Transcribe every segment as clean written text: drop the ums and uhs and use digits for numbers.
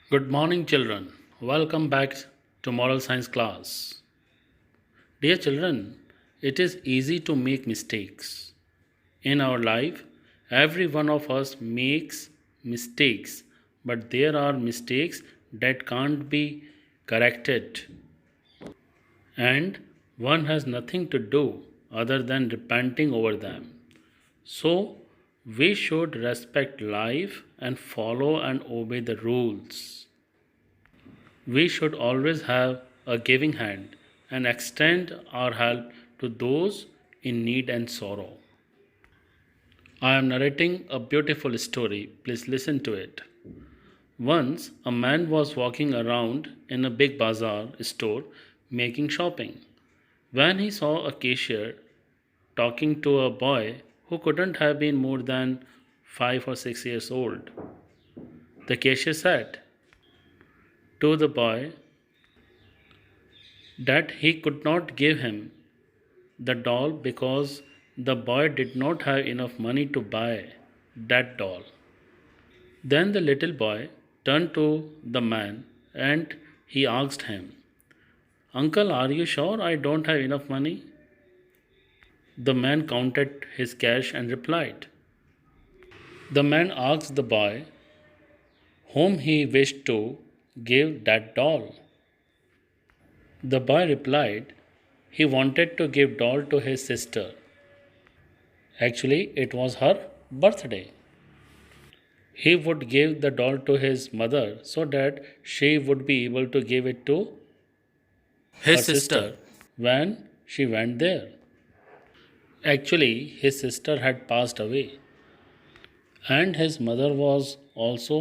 Good morning, children. Welcome back to Moral Science class. Dear children, it is easy to make mistakes. In our life, every one of us makes mistakes, but there are mistakes that can't be corrected, and one has nothing to do other than repenting over them. So, we should respect life and follow and obey the rules. We should always have a giving hand and extend our help to those in need and sorrow. I am narrating a beautiful story. Please listen to it. Once, a man was walking around in a big bazaar store making shopping when he saw a cashier talking to a boy who couldn't have been more than 5 or 6 years old. The cashier said to the boy that he could not give him the doll because the boy did not have enough money to buy that doll. Then the little boy turned to the man and he asked him, "Uncle, are you sure I don't have enough money?" The man counted his cash and replied. The man asked the boy whom he wished to give that doll. The boy replied he wanted to give doll to his sister. Actually, it was her birthday. He would give the doll to his mother so that she would be able to give it to her His sister. sister when she went there. Actually, his sister had passed away, and his mother was also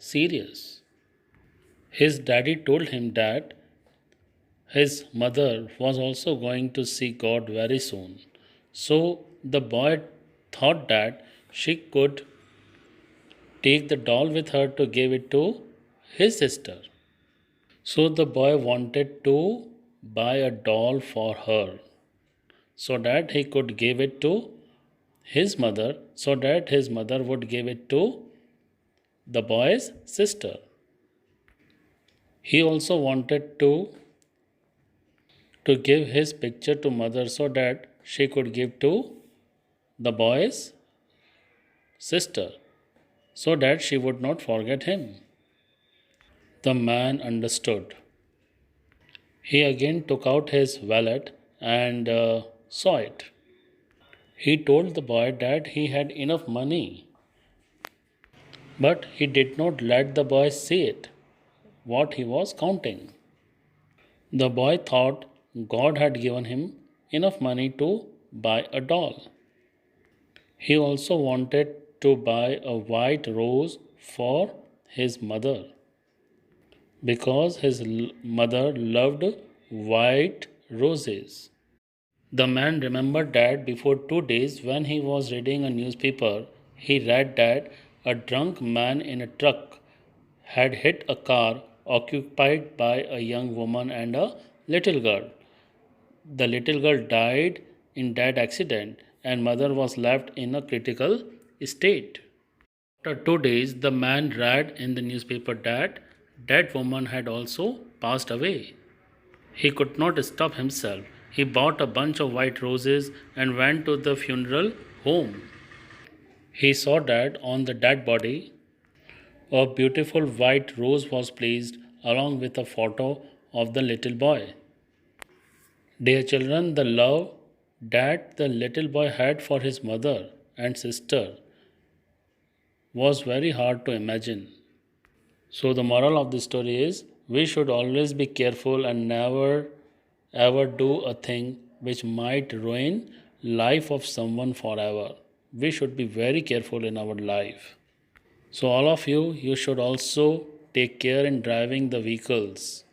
serious. His daddy told him that his mother was also going to see God very soon. So the boy thought that she could take the doll with her to give it to his sister. So the boy wanted to buy a doll for her so that he could give it to his mother, so that his mother would give it to the boy's sister. He also wanted to give his picture to mother so that she could give to the boy's sister so that she would not forget him. The man understood. He again took out his wallet and saw it. He told the boy that he had enough money, but he did not let the boy see it, what he was counting. The boy thought God had given him enough money to buy a doll. He also wanted to buy a white rose for his mother because his mother loved white roses. The man remembered that before 2 days, when he was reading a newspaper, he read that a drunk man in a truck had hit a car occupied by a young woman and a little girl. The little girl died in that accident, and mother was left in a critical state. After 2 days, the man read in the newspaper that that woman had also passed away. He could not stop himself. He bought a bunch of white roses and went to the funeral home. He saw that on the dead body, a beautiful white rose was placed along with a photo of the little boy. Dear children, the love that the little boy had for his mother and sister was very hard to imagine. So, the moral of the story is we should always be careful and never ever do a thing which might ruin life of someone forever. We should be very careful in our life. So all of you should also take care in driving the vehicles.